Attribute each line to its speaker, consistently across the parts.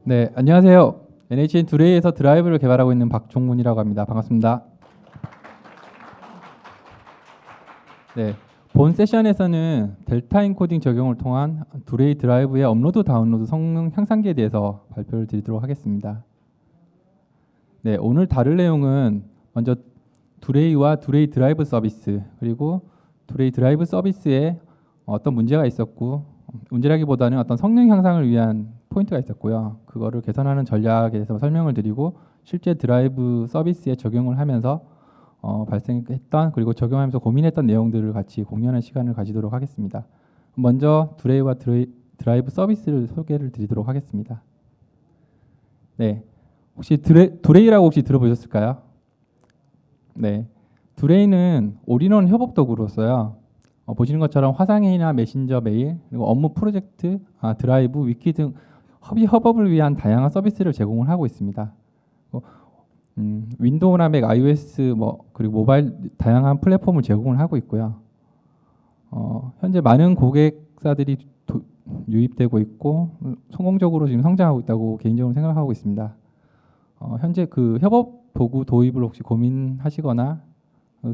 Speaker 1: 네, 안녕하세요. NHN 두레이에서 드라이브를 개발하고 있는 박종문이라고 합니다. 반갑습니다. 네, 본 세션에서는 델타 인코딩 적용을 통한 두레이 드라이브의 업로드 다운로드 성능 향상기에 대해서 발표를 드리도록 하겠습니다. 네, 오늘 다룰 내용은 먼저 두레이와 두레이 드라이브 서비스, 그리고 두레이 드라이브 서비스에 어떤 문제가 있었고, 문제라기보다는 어떤 성능 향상을 위한 포인트가 있었고요. 그거를 개선하는 전략에 대해서 설명을 드리고, 실제 드라이브 서비스에 적용을 하면서 발생했던, 그리고 적용하면서 고민했던 내용들을 같이 공유하는 시간을 가지도록 하겠습니다. 먼저 두레이와 드라이브 서비스를 소개를 드리도록 하겠습니다. 네, 혹시 두레이라고 혹시 들어보셨을까요? 네, 두레이는 올인원 협업 도구로서요. 보시는 것처럼 화상회의나 메신저 메일, 그리고 업무 프로젝트, 드라이브, 위키 등 협업을 위한 다양한 서비스를 제공을 하고 있습니다. 윈도우나 맥, iOS 그리고 모바일 다양한 플랫폼을 제공을 하고 있고요. 현재 많은 고객사들이 유입되고 있고 성공적으로 지금 성장하고 있다고 개인적으로 생각하고 있습니다. 현재 그 협업 도구 도입을 혹시 고민하시거나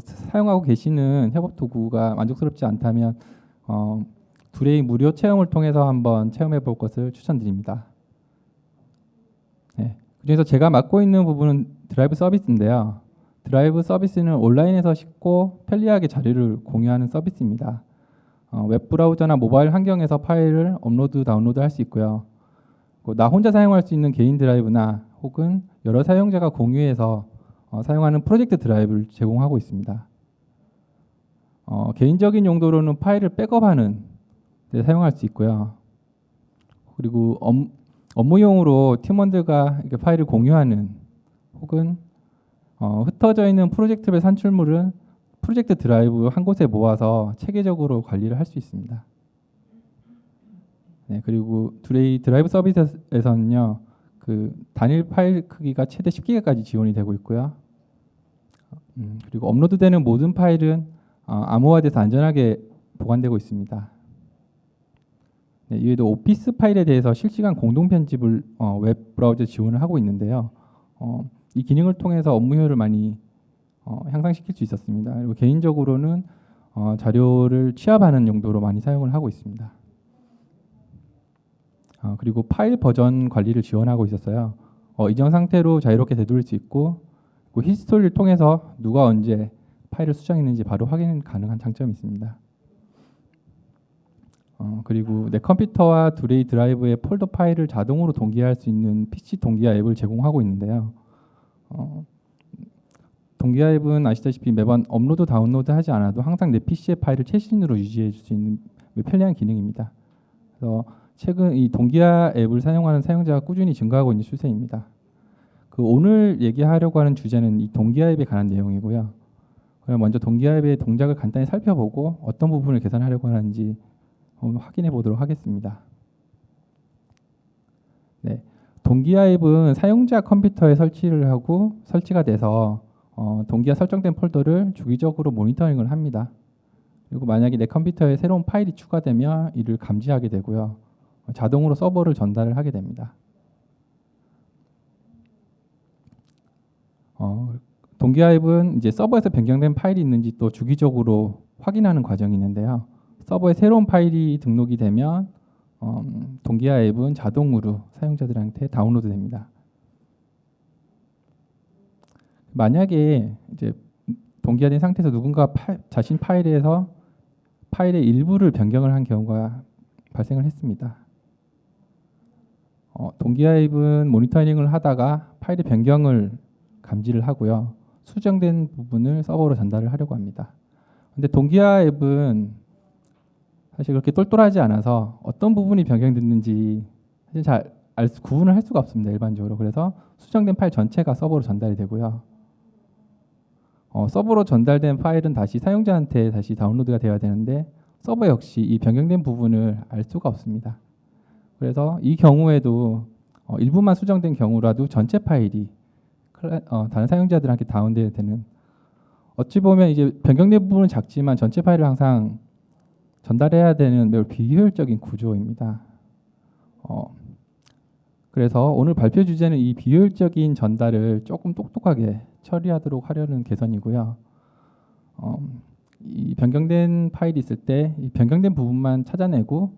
Speaker 1: 사용하고 계시는 협업 도구가 만족스럽지 않다면 두레이 무료 체험을 통해서 한번 체험해 볼 것을 추천드립니다. 네. 그래서 제가 맡고 있는 부분은 드라이브 서비스인데요. 드라이브 서비스는 온라인에서 쉽고 편리하게 자료를 공유하는 서비스입니다. 웹 브라우저나 모바일 환경에서 파일을 업로드, 다운로드 할 수 있고요. 나 혼자 사용할 수 있는 개인 드라이브나 혹은 여러 사용자가 공유해서 사용하는 프로젝트 드라이브를 제공하고 있습니다. 개인적인 용도로는 파일을 백업하는 데 사용할 수 있고요. 그리고 업무용으로 팀원들과 이렇게 파일을 공유하는 혹은 흩어져 있는 프로젝트별 산출물을 프로젝트 드라이브 한 곳에 모아서 체계적으로 관리를 할 수 있습니다. 네, 그리고 두레이 드라이브 서비스에서는요, 그 단일 파일 크기가 최대 10기가까지 지원이 되고 있고요. 그리고 업로드되는 모든 파일은 암호화돼서 안전하게 보관되고 있습니다. 네, 이외에도 오피스 파일에 대해서 실시간 공동 편집을 웹 브라우저 지원을 하고 있는데요. 이 기능을 통해서 업무 효율을 많이 향상시킬 수 있었습니다. 그리고 개인적으로는 자료를 취합하는 용도로 많이 사용을 하고 있습니다. 그리고 파일 버전 관리를 지원하고 있었어요. 이전 상태로 자유롭게 되돌릴 수 있고, 그 히스토리를 통해서 누가 언제 파일을 수정했는지 바로 확인 가능한 장점이 있습니다. 그리고 내 컴퓨터와 두레이 드라이브의 폴더 파일을 자동으로 동기화할 수 있는 PC 동기화 앱을 제공하고 있는데요. 동기화 앱은 아시다시피 매번 업로드 다운로드 하지 않아도 항상 내 PC의 파일을 최신으로 유지해 줄 수 있는 편리한 기능입니다. 그래서 최근 이 동기화 앱을 사용하는 사용자가 꾸준히 증가하고 있는 추세입니다. 오늘 얘기하려고 하는 주제는 이 동기화 앱에 관한 내용이고요. 그럼 먼저 동기화 앱의 동작을 간단히 살펴보고 어떤 부분을 개선하려고 하는지 확인해 보도록 하겠습니다. 네, 동기화 앱은 사용자 컴퓨터에 설치를 하고 설치가 돼서 동기화 설정된 폴더를 주기적으로 모니터링을 합니다. 그리고 만약에 내 컴퓨터에 새로운 파일이 추가되면 이를 감지하게 되고요. 자동으로 서버를 전달을 하게 됩니다. 동기화 앱은 이제 서버에서 변경된 파일이 있는지 또 주기적으로 확인하는 과정이 있는데요. 서버에 새로운 파일이 등록이 되면 동기화 앱은 자동으로 사용자들한테 다운로드 됩니다. 만약에 이제 동기화된 상태에서 누군가 자신 파일의 일부를 변경을 한 경우가 발생을 했습니다. 동기화 앱은 모니터링을 하다가 파일의 변경을 감지를 하고요. 수정된 부분을 서버로 전달을 하려고 합니다. 근데 동기화 앱은 사실 그렇게 똘똘하지 않아서 어떤 부분이 변경됐는지 사실 잘 구분을 할 수가 없습니다. 일반적으로. 그래서 수정된 파일 전체가 서버로 전달이 되고요. 서버로 전달된 파일은 다시 사용자한테 다시 다운로드가 되어야 되는데 서버 역시 이 변경된 부분을 알 수가 없습니다. 그래서 이 경우에도 일부만 수정된 경우라도 전체 파일이 다른 사용자들한테 다운되어야 되는 어찌 보면 이제 변경된 부분은 작지만 전체 파일을 항상 전달해야 되는 매우 비효율적인 구조입니다. 그래서 오늘 발표 주제는 이 비효율적인 전달을 조금 똑똑하게 처리하도록 하려는 개선이고요. 이 변경된 파일이 있을 때 이 변경된 부분만 찾아내고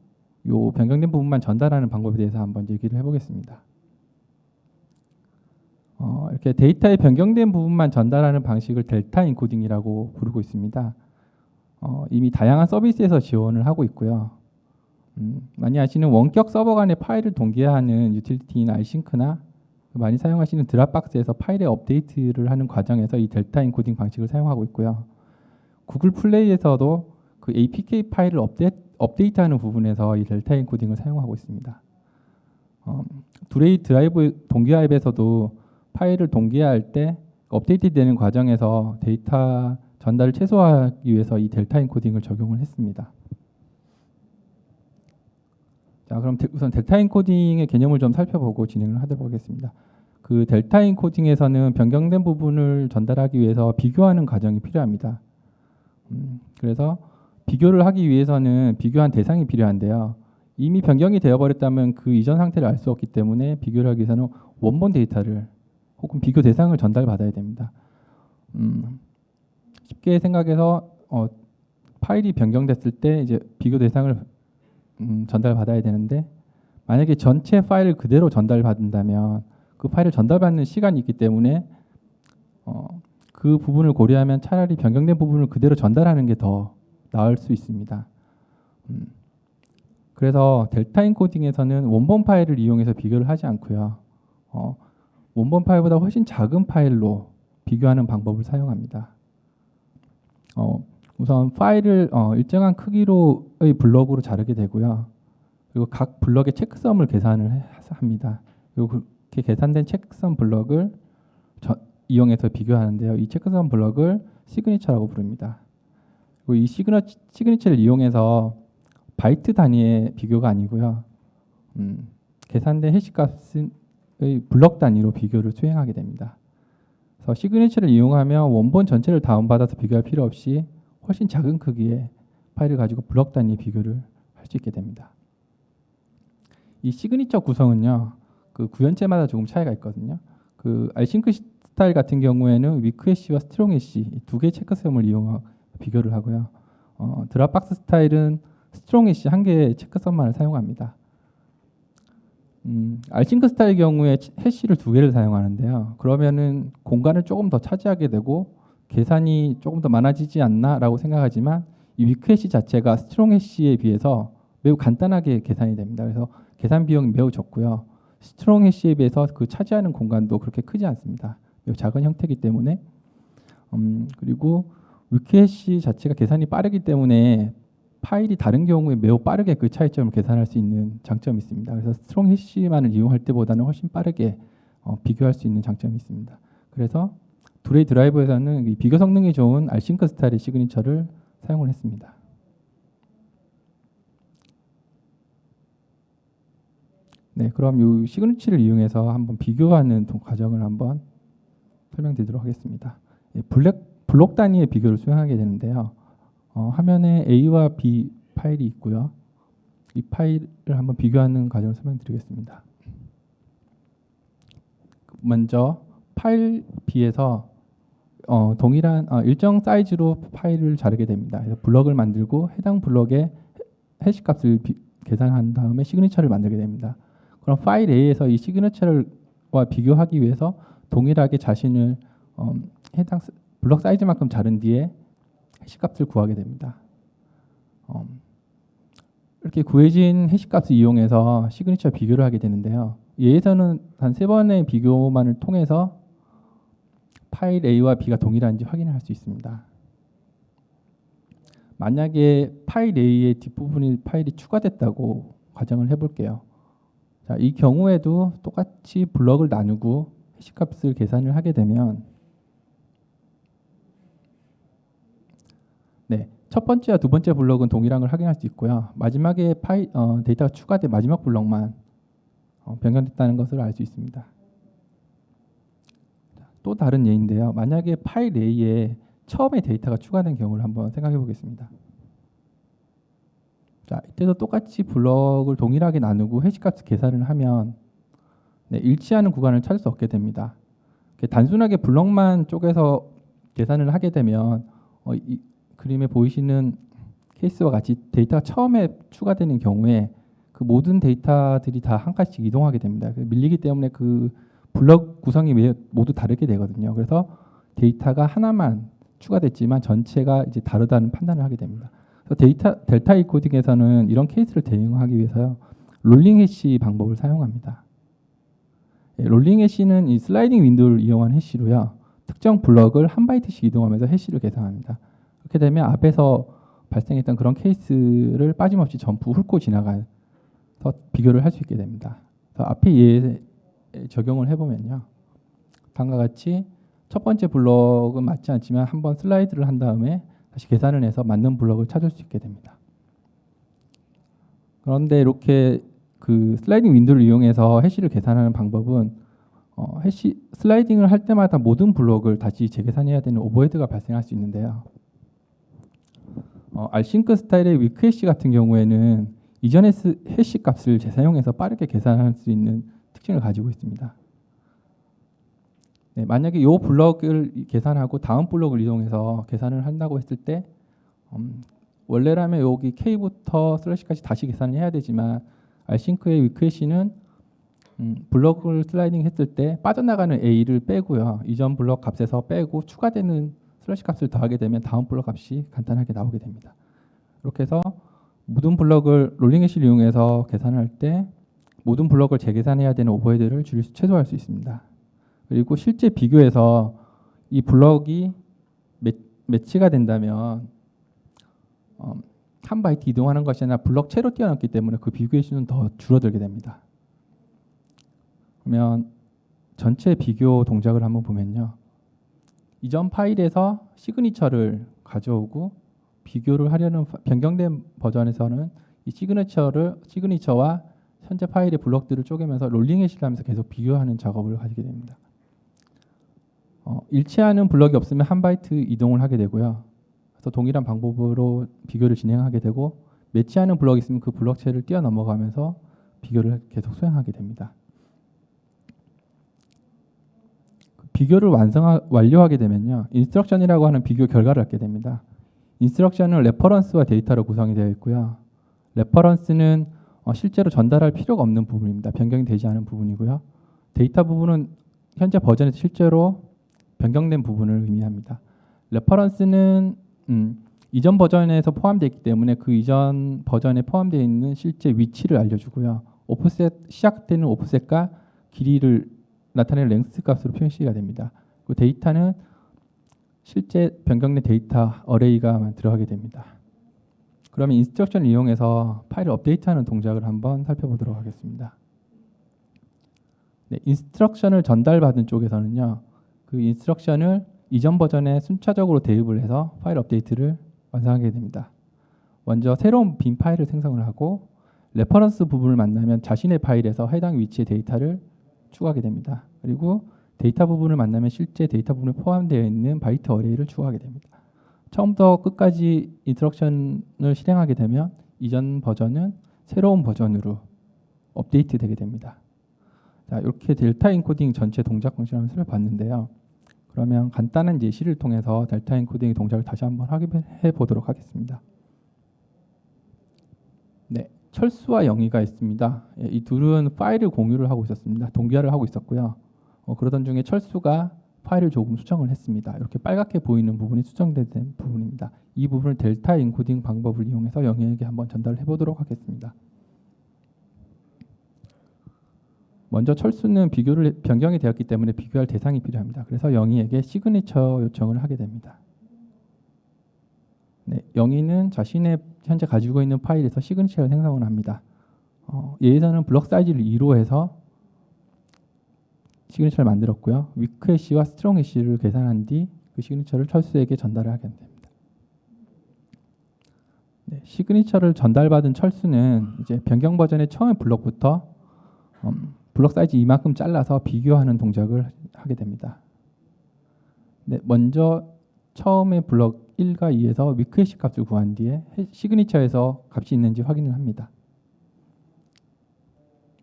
Speaker 1: 요 변경된 부분만 전달하는 방법에 대해서 한번 얘기를 해보겠습니다. 이렇게 데이터의 변경된 부분만 전달하는 방식을 델타 인코딩이라고 부르고 있습니다. 이미 다양한 서비스에서 지원을 하고 있고요. 많이 아시는 원격 서버 간의 파일을 동기화하는 유틸리티인 알싱크나 많이 사용하시는 드랍박스에서 파일의 업데이트를 하는 과정에서 이 델타 인코딩 방식을 사용하고 있고요. 구글 플레이에서도 그 APK 파일을 업데이트하는 부분에서 이 델타 인코딩을 사용하고 있습니다. 두레이 드라이브 동기화 앱에서도 파일을 동기화할 때 업데이트되는 과정에서 데이터 전달을 최소화하기 위해서 이 델타 인코딩을 적용을 했습니다. 자, 그럼 우선 델타 인코딩의 개념을 좀 살펴보고 진행을 하도록 하겠습니다. 그 델타 인코딩에서는 변경된 부분을 전달하기 위해서 비교하는 과정이 필요합니다. 그래서 비교를 하기 위해서는 비교한 대상이 필요한데요. 이미 변경이 되어버렸다면 그 이전 상태를 알 수 없기 때문에 비교를 하기 위해서는 원본 데이터를 혹은 비교 대상을 전달받아야 됩니다. 쉽게 생각해서 파일이 변경됐을 때 이제 비교 대상을 전달받아야 되는데 만약에 전체 파일을 그대로 전달받는다면 그 파일을 전달받는 시간이 있기 때문에 그 부분을 고려하면 차라리 변경된 부분을 그대로 전달하는 게 더 나을 수 있습니다. 그래서 델타 인코딩에서는 원본 파일을 이용해서 비교를 하지 않고요. 원본 파일보다 훨씬 작은 파일로 비교하는 방법을 사용합니다. 우선 파일을 일정한 크기로의 블럭으로 자르게 되고요. 그리고 각 블럭의 체크섬을 계산을 합니다. 그리고 그렇게 계산된 체크섬 블럭을 이용해서 비교하는데요. 이 체크섬 블럭을 시그니처라고 부릅니다. 그리고 이 시그니처를 이용해서 바이트 단위의 비교가 아니고요. 계산된 해시값의 블럭 단위로 비교를 수행하게 됩니다. 그래서 시그니처를 이용하면 원본 전체를 다운받아서 비교할 필요 없이 훨씬 작은 크기의 파일을 가지고 블럭 단위 비교를 할 수 있게 됩니다. 이 시그니처 구성은요, 그 구현체마다 조금 차이가 있거든요. 그 알싱크 스타일 같은 경우에는 위크 해시와 스트롱 해시 두 개의 체크섬을 이용하고 비교를 하고요. 드랍박스 스타일은 스트롱 해시 한 개의 체크섬만을 사용합니다. 알싱크 스타일 경우에 해시를 두 개를 사용하는데요. 그러면은 공간을 조금 더 차지하게 되고 계산이 조금 더 많아지지 않나라고 생각하지만 이 위크 해시 자체가 스트롱 해시에 비해서 매우 간단하게 계산이 됩니다. 그래서 계산 비용이 매우 적고요. 스트롱 해시에 비해서 그 차지하는 공간도 그렇게 크지 않습니다. 매우 작은 형태이기 때문에 그리고 위크 해시 자체가 계산이 빠르기 때문에 파일이 다른 경우에 매우 빠르게 그 차이점을 계산할 수 있는 장점이 있습니다. 그래서 스트롱 해시만을 이용할 때보다는 훨씬 빠르게 비교할 수 있는 장점이 있습니다. 그래서 두레이 드라이버에서는 이 비교 성능이 좋은 알싱크 스타일의 시그니처를 사용을 했습니다. 네, 그럼 이 시그니처를 이용해서 한번 비교하는 과정을 한번 설명드리도록 하겠습니다. 블록 단위의 비교를 수행하게 되는데요. 화면에 A와 B 파일이 있고요. 이 파일을 한번 비교하는 과정을 설명드리겠습니다. 먼저 파일 B에서 동일한 일정 사이즈로 파일을 자르게 됩니다. 그래서 블럭을 만들고 해당 블럭의 해시값을 계산한 다음에 시그니처를 만들게 됩니다. 그럼 파일 A에서 이 시그니처와 비교하기 위해서 동일하게 자신을 해당 블럭 사이즈만큼 자른 뒤에 해시값을 구하게 됩니다. 이렇게 구해진 해시값을 이용해서 시그니처 비교를 하게 되는데요. 얘에서는 단 3번의 비교만을 통해서 파일 A와 B가 동일한지 확인을 할 수 있습니다. 만약에 파일 A의 뒷부분이 파일이 추가됐다고 가정을 해볼게요. 자, 이 경우에도 똑같이 블럭을 나누고 해시값을 계산을 하게 되면 네, 첫 번째와 두 번째 블럭은 동일한 걸 확인할 수 있고요. 마지막에 데이터가 추가된 마지막 블럭만 변경됐다는 것을 알 수 있습니다. 또 다른 예인데요. 만약에 파일 A에 처음에 데이터가 추가된 경우를 한번 생각해 보겠습니다. 자, 이때도 똑같이 블럭을 동일하게 나누고 해시값을 계산을 하면 일치하는 구간을 찾을 수 없게 됩니다. 단순하게 블럭만 쪼개서 계산을 하게 되면 이 그림에 보이시는 케이스와 같이 데이터가 처음에 추가되는 경우에 그 모든 데이터들이 다 한 칸씩 이동하게 됩니다. 밀리기 때문에 그 블럭 구성이 모두 다르게 되거든요. 그래서 데이터가 하나만 추가됐지만 전체가 이제 다르다는 판단을 하게 됩니다. 그래서 델타 인코딩에서는 이런 케이스를 대응하기 위해서요, 롤링 해시 방법을 사용합니다. 롤링 해시는 이 슬라이딩 윈도우를 이용한 해시로요, 특정 블럭을 한 바이트씩 이동하면서 해시를 계산합니다. 그렇게 되면 앞에서 발생했던 그런 케이스를 빠짐없이 전부 훑고 지나가서 비교를 할 수 있게 됩니다. 그래서 앞에 예에 적용을 해보면요, 다음과 같이 첫 번째 블럭은 맞지 않지만 한번 슬라이드를 한 다음에 다시 계산을 해서 맞는 블럭을 찾을 수 있게 됩니다. 그런데 이렇게 그 슬라이딩 윈도우를 이용해서 해시를 계산하는 방법은 해시 슬라이딩을 할 때마다 모든 블럭을 다시 재계산해야 되는 오버헤드가 발생할 수 있는데요. 알싱크 스타일의 위크 해시 같은 경우에는 이전의 해시 값을 재사용해서 빠르게 계산할 수 있는 특징을 가지고 있습니다. 네, 만약에 이 블럭을 계산하고 다음 블럭을 이동해서 계산을 한다고 했을 때 원래라면 여기 K부터 슬래시까지 다시 계산을 해야 되지만 알싱크의 위크해시는 블럭을 슬라이딩 했을 때 빠져나가는 A를 빼고요, 이전 블럭 값에서 빼고 추가되는 슬래시 값을 더하게 되면 다음 블럭 값이 간단하게 나오게 됩니다. 이렇게 해서 모든 블럭을 롤링 해시를 이용해서 계산할 때 모든 블럭을 재계산해야 되는 오버헤드를 최소화할 수 있습니다. 그리고 실제 비교에서 이 블럭이 매치가 된다면 한 바이트 이동하는 것이 아니라 블럭 채로 뛰어넘기 때문에 그 비교의 수는 더 줄어들게 됩니다. 그러면 전체 비교 동작을 한번 보면요, 이전 파일에서 시그니처를 가져오고 비교를 하려는 변경된 버전에서는 이 시그니처와 현재 파일의 블럭들을 쪼개면서 롤링 해시를 하면서 계속 비교하는 작업을 하게 됩니다. 일치하는 블럭이 없으면 한 바이트 이동을 하게 되고요, 그래서 동일한 방법으로 비교를 진행하게 되고 매치하는 블럭이 있으면 그 블럭체를 뛰어넘어가면서 비교를 계속 수행하게 됩니다. 비교를 완료하게 되면요, 인스트럭션이라고 하는 비교 결과를 얻게 됩니다. 인스트럭션은 레퍼런스와 데이터로 구성이 되어 있고요, 레퍼런스는 실제로 전달할 필요가 없는 부분입니다. 변경이 되지 않은 부분이고요, 데이터 부분은 현재 버전에서 실제로 변경된 부분을 의미합니다. 레퍼런스는 이전 버전에서 포함되어 있기 때문에 그 이전 버전에 포함되어 있는 실제 위치를 알려주고요, 오프셋, 시작되는 오프셋과 길이를 나타내는 랭스 값으로 표시가 됩니다. 그 데이터는 실제 변경된 데이터 어레이가 들어가게 됩니다. 그러면 인스트럭션을 이용해서 파일을 업데이트하는 동작을 한번 살펴보도록 하겠습니다. 네, 인스트럭션을 전달받은 쪽에서는요, 그 인스트럭션을 이전 버전에 순차적으로 대입을 해서 파일 업데이트를 완성하게 됩니다. 먼저 새로운 빈 파일을 생성을 하고 레퍼런스 부분을 만나면 자신의 파일에서 해당 위치의 데이터를 추가하게 됩니다. 그리고 데이터 부분을 만나면 실제 데이터 부분에 포함되어 있는 바이트 어레이를 추가하게 됩니다. 처음부터 끝까지 인스트럭션을 실행하게 되면 이전 버전은 새로운 버전으로 업데이트 되게 됩니다. 자, 이렇게 델타 인코딩 전체 동작 방식을 살펴봤는데요. 그러면 간단한 예시를 통해서 델타 인코딩의 동작을 다시 한번 확인해 보도록 하겠습니다. 네, 철수와 영희가 있습니다. 이 둘은 파일을 공유를 하고 있었습니다. 동기화를 하고 있었고요. 그러던 중에 철수가 파일을 조금 수정을 했습니다. 이렇게 빨갛게 보이는 부분이 수정된 부분입니다. 이 부분을 델타 인코딩 방법을 이용해서 영희에게 한번 전달해 보도록 하겠습니다. 먼저 철수는 변경이 되었기 때문에 비교할 대상이 필요합니다. 그래서 영희에게 시그니처 요청을 하게 됩니다. 네, 영희는 자신의 현재 가지고 있는 파일에서 시그니처를 생성을 합니다. 얘에서는 블럭 사이즈를 2로 해서 시그니처를 만들었고요, 위크 해시와 스트롱 해시를 계산한 뒤 그 시그니처를 철수에게 전달을 하게 됩니다. 네, 시그니처를 전달받은 철수는 이제 변경 버전의 처음의 블럭부터 블럭 사이즈 이만큼 잘라서 비교하는 동작을 하게 됩니다. 네, 먼저 처음에 블럭 1과 2에서 위크해시 값을 구한 뒤에 시그니처에서 값이 있는지 확인을 합니다.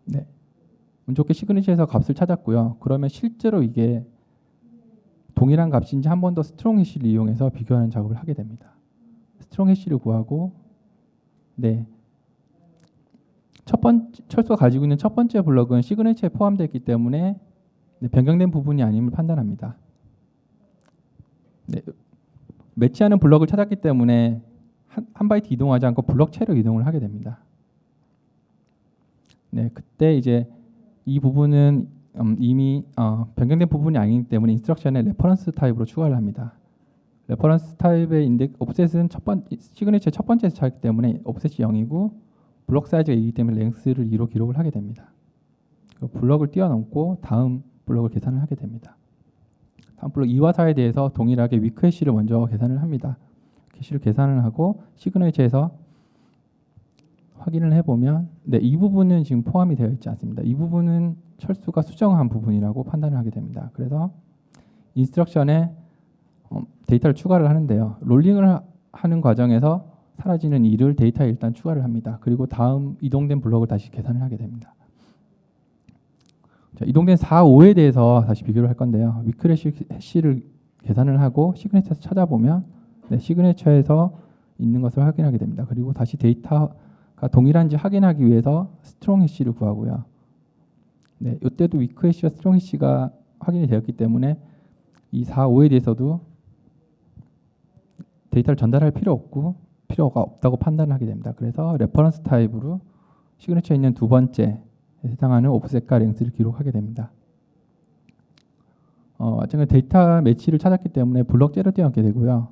Speaker 1: 네, 운 좋게 시그니처에서 값을 찾았고요. 그러면 실제로 이게 동일한 값인지 한 번 더 스트롱 해시를 이용해서 비교하는 작업을 하게 됩니다. 스트롱 해시를 구하고, 네, 철수가 가지고 있는 첫 번째 블럭은 시그니처에 포함되어 있기 때문에 변경된 부분이 아님을 판단합니다. 네, 매치하는 블럭을 찾았기 때문에 한 바이트 이동하지 않고 블럭체로 이동을 하게 됩니다. 네, 그때 이제 이 부분은 이미 변경된 부분이 아니기 때문에 인스트럭션에 레퍼런스 타입으로 추가를 합니다. 레퍼런스 타입의 옵셋은 시그니처의 첫 번째에서 찾기 때문에 옵셋이 0이고 블럭 사이즈가 2이기 때문에 랭스를 2로 기록을 하게 됩니다. 블럭을 뛰어넘고 다음 블럭을 계산을 하게 됩니다. 다음 블럭 2와 4에 대해서 동일하게 위크 해시를 먼저 계산을 합니다. 해시를 계산을 하고 시그니처에서 확인을 해보면, 네, 이 부분은 지금 포함이 되어 있지 않습니다. 이 부분은 철수가 수정한 부분이라고 판단을 하게 됩니다. 그래서 인스트럭션에 데이터를 추가를 하는데요. 롤링을 하는 과정에서 사라지는 2를 데이터에 일단 추가를 합니다. 그리고 다음 이동된 블럭을 다시 계산을 하게 됩니다. 자, 이동된 4, 5에 대해서 다시 비교를 할 건데요. 위크 해시를 계산을 하고 시그니처에서 찾아보면, 네, 시그니처에서 있는 것을 확인하게 됩니다. 그리고 다시 데이터가 동일한지 확인하기 위해서 스트롱 해시를 구하고요. 네, 이때도 위크 해시와 스트롱 해시가 확인이 되었기 때문에 이 4, 5에 대해서도 데이터를 전달할 필요가 없다고 판단을 하게 됩니다. 그래서 레퍼런스 타입으로 시그니처에 있는 두 번째 해당하는 옵셋과 랭스를 기록하게 됩니다. 마찬가지로 데이터 매치를 찾았기 때문에 블럭제로 뛰어넘게 되고요.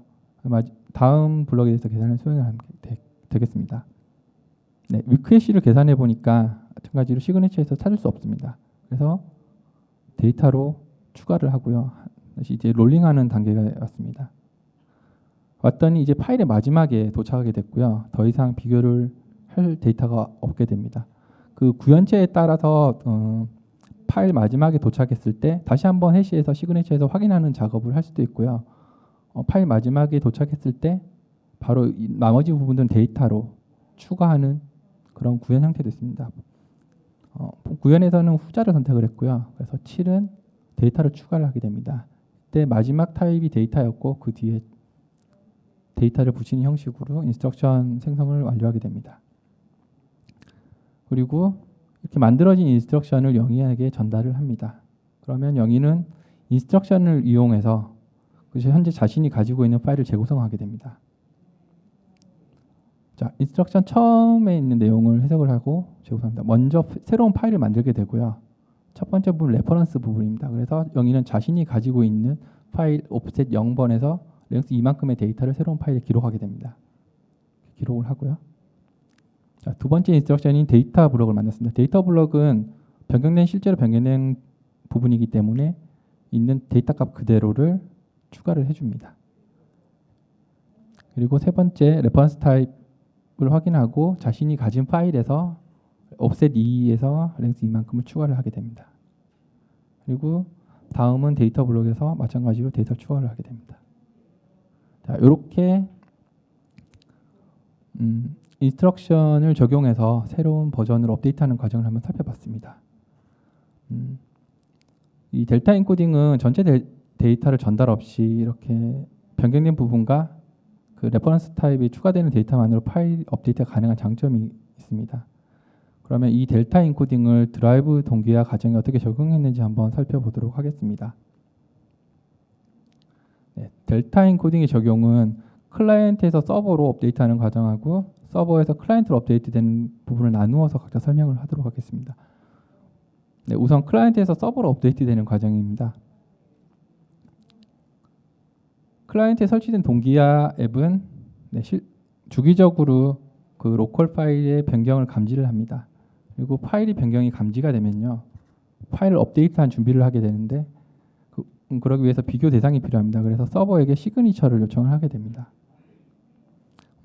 Speaker 1: 다음 블럭에 대해서 계산을 수행하게 되겠습니다. 네, 위크 해시를 계산해 보니까 마찬가지로 시그니처에서 찾을 수 없습니다. 그래서 데이터로 추가를 하고요. 다시 이제 롤링하는 단계가 왔습니다. 왔더니 이제 파일의 마지막에 도착하게 됐고요. 더 이상 비교를 할 데이터가 없게 됩니다. 그 구현체에 따라서 파일 마지막에 도착했을 때 다시 한번 해시에서 시그니처에서 확인하는 작업을 할 수도 있고요. 파일 마지막에 도착했을 때 바로 이 나머지 부분들은 데이터로 추가하는 그런 구현 형태도 있습니다. 구현에서는 후자를 선택을 했고요. 그래서 7은 데이터를 추가를 하게 됩니다. 이때 마지막 타입이 데이터였고 그 뒤에 데이터를 붙이는 형식으로 인스트럭션 생성을 완료하게 됩니다. 그리고 이렇게 만들어진 인스트럭션을 영희에게 전달을 합니다. 그러면 영희는 인스트럭션을 이용해서 현재 자신이 가지고 있는 파일을 재구성하게 됩니다. 자, 인스트럭션 처음에 있는 내용을 해석을 하고 재구성합니다. 먼저 새로운 파일을 만들게 되고요. 첫 번째 부분 레퍼런스 부분입니다. 그래서 영희는 자신이 가지고 있는 파일 옵셋 0번에서 랭스 이만큼의 데이터를 새로운 파일에 기록하게 됩니다. 기록을 하고요. 자, 두 번째 인스트럭션인 데이터 블럭을 만났습니다. 데이터 블럭은 실제로 변경된 부분이기 때문에 있는 데이터 값 그대로를 추가를 해줍니다. 그리고 세 번째 레퍼런스 타입을 확인하고 자신이 가진 파일에서 옵셋 2에서 랭스 이만큼을 추가를 하게 됩니다. 그리고 다음은 데이터 블럭에서 마찬가지로 데이터를 추가를 하게 됩니다. 자, 이렇게 인스트럭션을 적용해서 새로운 버전으로 업데이트하는 과정을 한번 살펴봤습니다. 이 델타 인코딩은 전체 데이터를 전달 없이 이렇게 변경된 부분과 그 레퍼런스 타입이 추가되는 데이터만으로 파일 업데이트가 가능한 장점이 있습니다. 그러면 이 델타 인코딩을 드라이브 동기화 과정에 어떻게 적용했는지 한번 살펴보도록 하겠습니다. 네, 델타 인코딩의 적용은 클라이언트에서 서버로 업데이트하는 과정하고 서버에서 클라이언트로 업데이트되는 부분을 나누어서 각자 설명을 하도록 하겠습니다. 네, 우선 클라이언트에서 서버로 업데이트되는 과정입니다. 클라이언트에 설치된 동기화 앱은 주기적으로 그 로컬 파일의 변경을 감지를 합니다. 그리고 파일이 변경이 감지가 되면요, 파일을 업데이트한 준비를 하게 되는데 그러기 위해서 비교 대상이 필요합니다. 그래서 서버에게 시그니처를 요청을 하게 됩니다.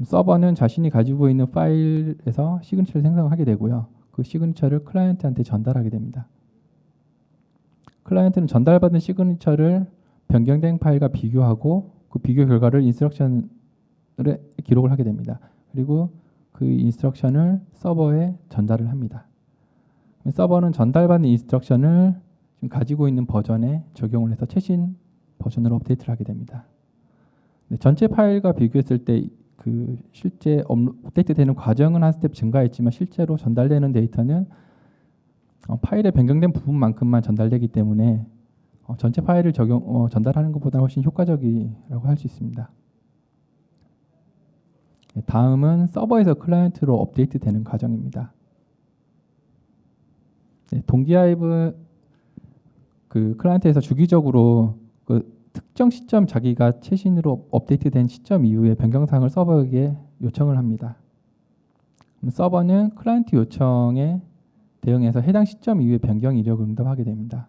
Speaker 1: 서버는 자신이 가지고 있는 파일에서 시그니처를 생성하게 되고요. 그 시그니처를 클라이언트한테 전달하게 됩니다. 클라이언트는 전달받은 시그니처를 변경된 파일과 비교하고 그 비교 결과를 인스트럭션에 기록을 하게 됩니다. 그리고 그 인스트럭션을 서버에 전달을 합니다. 서버는 전달받은 인스트럭션을 지금 가지고 있는 버전에 적용을 해서 최신 버전으로 업데이트를 하게 됩니다. 네, 전체 파일과 비교했을 때 그 실제 업데이트되는 과정은 한 스텝 증가했지만 실제로 전달되는 데이터는 파일에 변경된 부분만큼만 전달되기 때문에 전체 파일을 전달하는 것보다 훨씬 효과적이라고 할 수 있습니다. 네, 다음은 서버에서 클라이언트로 업데이트되는 과정입니다. 네, 동기하이브 그 클라이언트에서 주기적으로 그 특정 시점 자기가 최신으로 업데이트된 시점 이후에 변경사항을 서버에게 요청을 합니다. 그럼 서버는 클라이언트 요청에 대응해서 해당 시점 이후에 변경 이력을 응답하게 됩니다.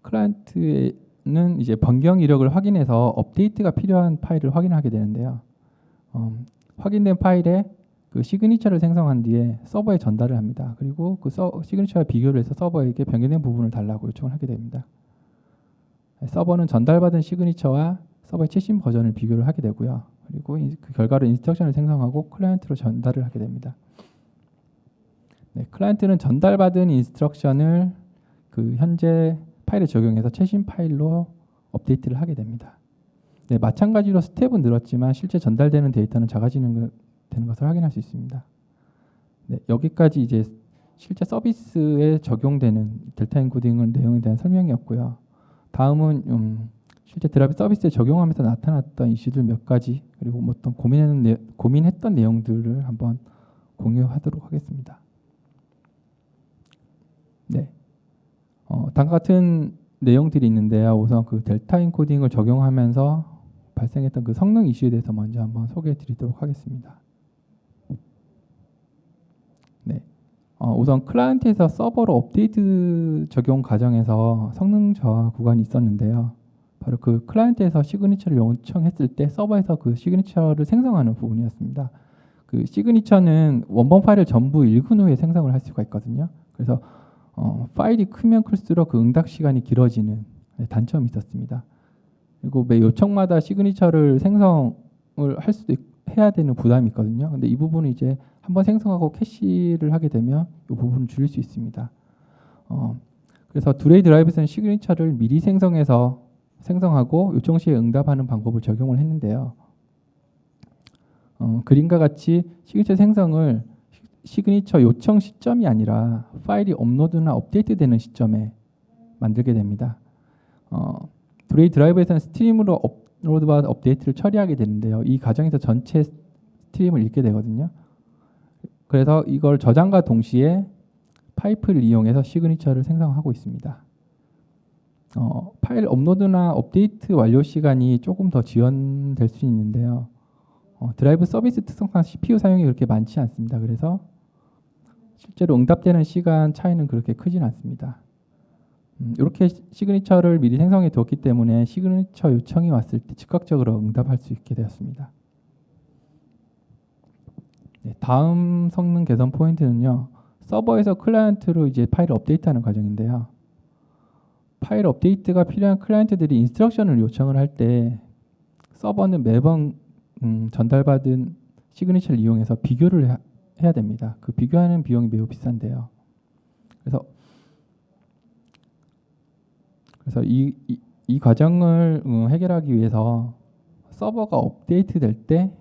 Speaker 1: 클라이언트는 이제 변경 이력을 확인해서 업데이트가 필요한 파일을 확인하게 되는데요. 확인된 파일에 그 시그니처를 생성한 뒤에 서버에 전달을 합니다. 그리고 그 시그니처와 비교를 해서 서버에게 변경된 부분을 달라고 요청을 하게 됩니다. 서버는 전달받은 시그니처와 서버의 최신 버전을 비교를 하게 되고요. 그리고 그 결과로 인스트럭션을 생성하고 클라이언트로 전달을 하게 됩니다. 네, 클라이언트는 전달받은 인스트럭션을 그 현재 파일에 적용해서 최신 파일로 업데이트를 하게 됩니다. 네, 마찬가지로 스텝은 늘었지만 실제 전달되는 데이터는 작아지는 되는 것을 확인할 수 있습니다. 네, 여기까지 이제 실제 서비스에 적용되는 델타 엔코딩 내용에 대한 설명이었고요. 다음은 실제 드라이브 서비스에 적용하면서 나타났던 이슈들 몇 가지 그리고 어떤 고민했던 내용들을 한번 공유하도록 하겠습니다. 네, 다음과 같은 내용들이 있는데요. 우선 그 델타 엔코딩을 적용하면서 발생했던 그 성능 이슈에 대해서 먼저 한번 소개해드리도록 하겠습니다. 네, 우선 클라이언트에서 서버로 업데이트 적용 과정에서 성능 저하 구간이 있었는데요. 바로 그 클라이언트에서 시그니처를 요청했을 때 서버에서 그 시그니처를 생성하는 부분이었습니다. 그 시그니처는 원본 파일을 전부 읽은 후에 생성을 할 수가 있거든요. 그래서 파일이 크면 클수록 그 응답 시간이 길어지는 단점이 있었습니다. 그리고 매 요청마다 시그니처를 생성을 해야 되는 부담이 있거든요. 근데 이 부분은 이제 한번 생성하고 캐시를 하게 되면 이 부분을 줄일 수 있습니다. 그래서 두레이 드라이브에서는 시그니처를 미리 생성하고 요청 시에 응답하는 방법을 적용을 했는데요. 그림과 같이 시그니처 생성을 시그니처 요청 시점이 아니라 파일이 업로드나 업데이트되는 시점에 만들게 됩니다. 두레이 드라이브에서는 스트림으로 업로드와 업데이트를 처리하게 되는데요. 이 과정에서 전체 스트림을 읽게 되거든요. 그래서 이걸 저장과 동시에 파이프를 이용해서 시그니처를 생성하고 있습니다. 파일 업로드나 업데이트 완료 시간이 조금 더 지연될 수 있는데요. 드라이브 서비스 특성상 CPU 사용이 그렇게 많지 않습니다. 그래서 실제로 응답되는 시간 차이는 그렇게 크진 않습니다. 이렇게 시그니처를 미리 생성해 두었기 때문에 시그니처 요청이 왔을 때 즉각적으로 응답할 수 있게 되었습니다. 네, 다음 성능 개선 포인트는요. 서버에서 클라이언트로 이제 파일을 업데이트하는 과정인데요. 파일 업데이트가 필요한 클라이언트들이 인스트럭션을 요청을 할 때 서버는 매번 전달받은 시그니처를 이용해서 비교를 해야 됩니다. 그 비교하는 비용이 매우 비싼데요. 그래서 이 과정을 해결하기 위해서 서버가 업데이트 될 때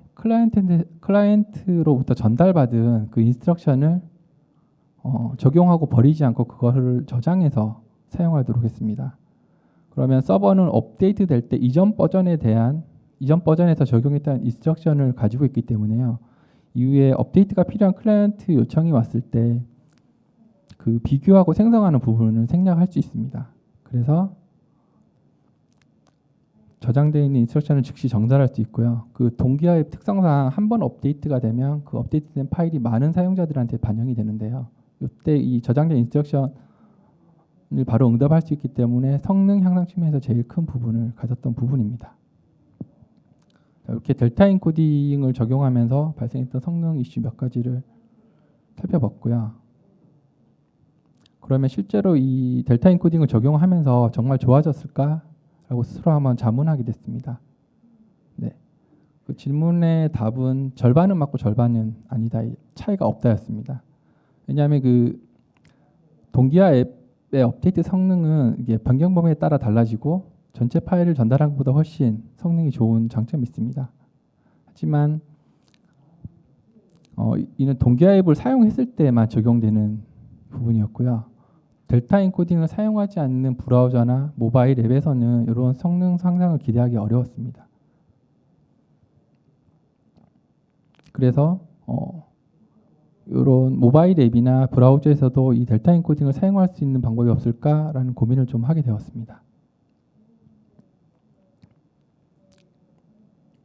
Speaker 1: 클라이언트로부터 전달받은 그 인스트럭션을 적용하고 버리지 않고 그거를 저장해서 사용하도록 했습니다. 그러면 서버는 업데이트 될 때 이전 버전에서 적용했던 인스트럭션을 가지고 있기 때문에요. 이후에 업데이트가 필요한 클라이언트 요청이 왔을 때 그 비교하고 생성하는 부분을 생략할 수 있습니다. 그래서 저장되어 있는 인스트럭션을 즉시 전달할 수 있고요. 그 동기화의 특성상 한 번 업데이트가 되면 그 업데이트된 파일이 많은 사용자들한테 반영이 되는데요. 이때 이 저장된 인스트럭션을 바로 응답할 수 있기 때문에 성능 향상 측면에서 제일 큰 부분을 가졌던 부분입니다. 이렇게 델타 엔코딩을 적용하면서 발생했던 성능 이슈 몇 가지를 살펴봤고요. 그러면 실제로 이 델타 엔코딩을 적용하면서 정말 좋아졌을까라고 라고 스스로 한번 자문하게 됐습니다. 네. 그 질문의 답은 절반은 맞고 절반은 아니다. 차이가 없다였습니다. 왜냐하면 그 동기화 앱의 업데이트 성능은 이게 변경 범위에 따라 달라지고 전체 파일을 전달한 것보다 훨씬 성능이 좋은 장점이 있습니다. 하지만 이는 동기화 앱을 사용했을 때만 적용되는 부분이었고요. 델타 인코딩을 사용하지 않는 브라우저나 모바일 앱에서는 이런 성능 상상을 기대하기 어려웠습니다. 그래서 이런 모바일 앱이나 브라우저에서도 이 델타 인코딩을 사용할 수 있는 방법이 없을까라는 고민을 좀 하게 되었습니다.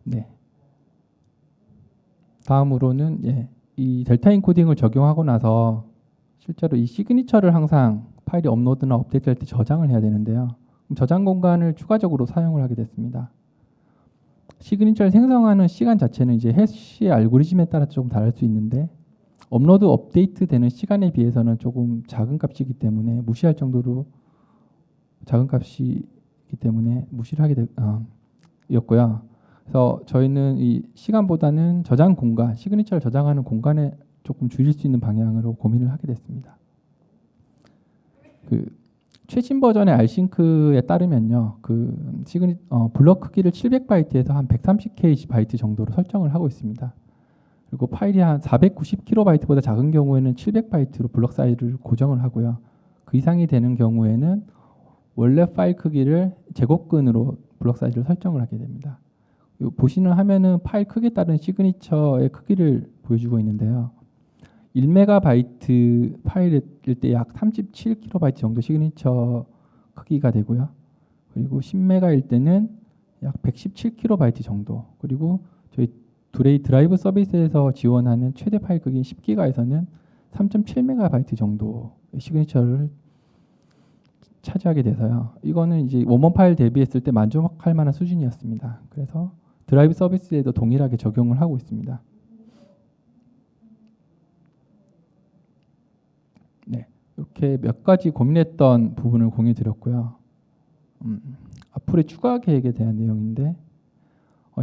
Speaker 1: 네. 다음으로는 이 델타 인코딩을 적용하고 나서 실제로 이 시그니처를 항상 파일이 업로드나 업데이트할 때 저장을 해야 되는데요. 저장 공간을 추가적으로 사용을 하게 됐습니다. 시그니처를 생성하는 시간 자체는 이제 해시의 알고리즘에 따라 조금 다를 수 있는데 업로드 업데이트 되는 시간에 비해서는 조금 작은 값이기 때문에 무시할 정도로 작은 값이기 때문에 무시를 하게 되었고요. 그래서 저희는 이 시간보다는 저장 공간, 시그니처를 저장하는 공간에 조금 줄일 수 있는 방향으로 고민을 하게 됐습니다. 그 최신 버전의 알싱크에 따르면요, 블럭 크기를 700바이트에서 한 130K 바이트 정도로 설정을 하고 있습니다. 그리고 파일이 한 490KB 보다 작은 경우에는 700바이트로 블럭 사이즈를 고정을 하고요. 그 이상이 되는 경우에는 원래 파일 크기를 제곱근으로 블럭 사이즈를 설정을 하게 됩니다. 보시는 화면은 파일 크기에 따른 시그니처의 크기를 보여주고 있는데요. 1MB 파일일 때 약 37KB 정도 시그니처 크기가 되고요. 그리고 10MB일 때는 약 117KB 정도. 그리고 저희 두레이 드라이브 서비스에서 지원하는 최대 파일 크기인 10기가에서는 3.7MB 정도 시그니처를 차지하게 돼서요. 이거는 이제 원본 파일 대비했을 때 만족할 만한 수준이었습니다. 그래서 드라이브 서비스에도 동일하게 적용을 하고 있습니다. 네, 이렇게 몇 가지 고민했던 부분을 공유해 드렸고요. 앞으로의 추가 계획에 대한 내용인데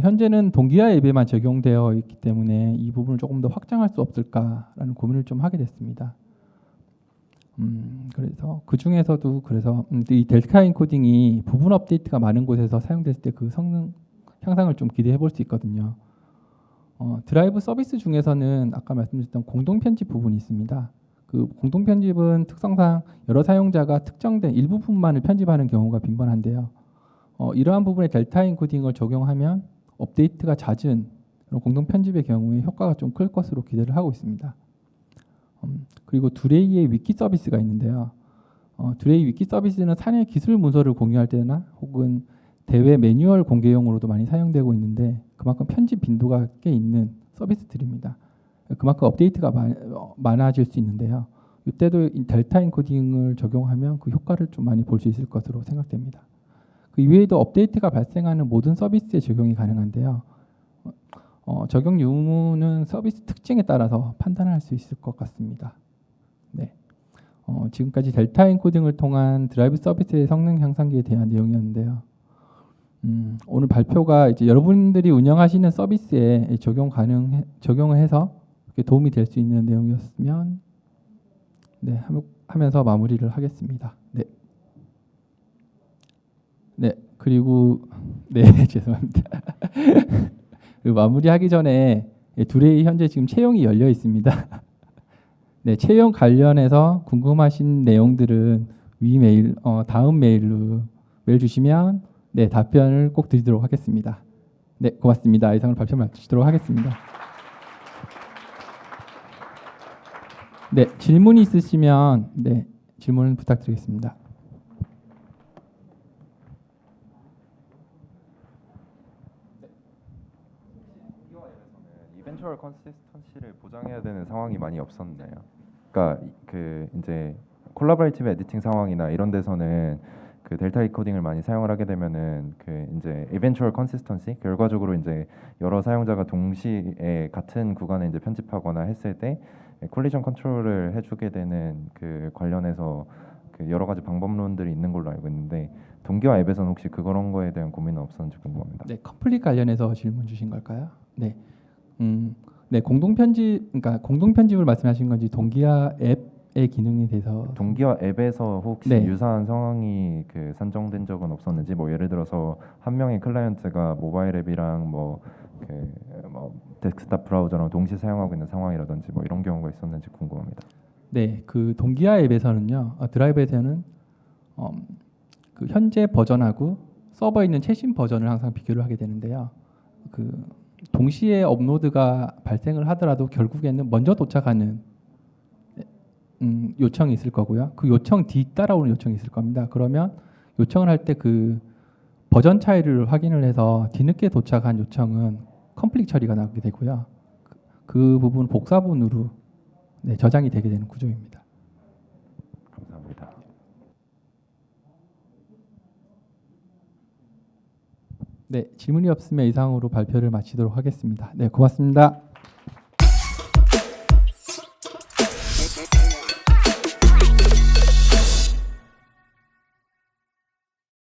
Speaker 1: 현재는 동기화 앱에만 적용되어 있기 때문에 이 부분을 조금 더 확장할 수 없을까라는 고민을 좀 하게 됐습니다. 그래서 그 중에서도 이 델타 인코딩이 부분 업데이트가 많은 곳에서 사용됐을 때 그 성능 향상을 좀 기대해 볼 수 있거든요. 드라이브 서비스 중에서는 아까 말씀드렸던 공동 편집 부분이 있습니다. 그 공동 편집은 특성상 여러 사용자가 특정된 일부분만을 편집하는 경우가 빈번한데요. 이러한 부분에 델타 인코딩을 적용하면 업데이트가 잦은 공동 편집의 경우에 효과가 좀 클 것으로 기대를 하고 있습니다. 그리고 두레이의 위키 서비스가 있는데요. 두레이 위키 서비스는 사내 기술 문서를 공유할 때나 혹은 대외 매뉴얼 공개용으로도 많이 사용되고 있는데 그만큼 편집 빈도가 꽤 있는 서비스들입니다. 그만큼 업데이트가 많아질 수 있는데요. 이때도 델타 인코딩을 적용하면 그 효과를 좀 많이 볼 수 있을 것으로 생각됩니다. 그 이외에도 업데이트가 발생하는 모든 서비스에 적용이 가능한데요. 적용 유무는 서비스 특징에 따라서 판단할 수 있을 것 같습니다. 네. 지금까지 델타 인코딩을 통한 드라이브 서비스의 성능 향상기에 대한 내용이었는데요. 오늘 발표가 이제 여러분들이 운영하시는 서비스에 적용을 해서 도움이 될 수 있는 내용이었으면 하면서 마무리를 하겠습니다. 네. 네. 그리고 죄송합니다. 그리고 마무리하기 전에 두레이 현재 지금 채용이 열려 있습니다. 네, 채용 관련해서 궁금하신 내용들은 다음 메일 주시면 답변을 꼭 드리도록 하겠습니다. 네, 고맙습니다. 이상으로 발표 마치도록 하겠습니다. 네, 질문이 있으시면 질문 부탁드리겠습니다.
Speaker 2: 이벤츄얼 컨시스턴시를 보장해야 되는 상황이 많이 없었나요? 그러니까 이제 콜라보레이티브 에디팅 상황이나 이런 데서는 그 델타 인코딩을 많이 사용을 하게 되면은 이제 이벤츄얼 컨시스턴시 결과적으로 이제 여러 사용자가 동시에 같은 구간에 이제 편집하거나 했을 때 콜리전 컨트롤을 해주게 되는 그 관련해서 그 여러 가지 방법론들이 있는 걸로 알고 있는데 동기화 앱에서는 혹시 그런 거에 대한 고민은 없었는지 궁금합니다.
Speaker 1: 네, 컴플릿 관련해서 질문 주신 걸까요? 네. 네, 공동 편집, 그러니까 공동 편집을 말씀하신 건지 동기화 앱의 기능에 대해서.
Speaker 2: 동기화 앱에서 혹시
Speaker 1: 네.
Speaker 2: 유사한 상황이 그 산정된 적은 없었는지, 뭐 예를 들어서 한 명의 클라이언트가 모바일 앱이랑 뭐 데스크탑 브라우저랑 동시에 사용하고 있는 상황이라든지 뭐 이런 경우가 있었는지 궁금합니다.
Speaker 1: 네, 그 동기화 앱에서는요, 드라이브에서는 그 현재 버전하고 서버에 있는 최신 버전을 항상 비교를 하게 되는데요. 그 동시에 업로드가 발생을 하더라도 결국에는 먼저 도착하는 요청이 있을 거고요. 그 요청 뒤 따라오는 요청이 있을 겁니다. 그러면 요청을 할 때 그 버전 차이를 확인을 해서 뒤늦게 도착한 요청은 컴플릿 처리가 나오게 되고요. 그 부분 복사본으로 네, 저장이 되게 되는 구조입니다.
Speaker 2: 감사합니다.
Speaker 1: 네, 질문이 없으면 이상으로 발표를 마치도록 하겠습니다. 네, 고맙습니다.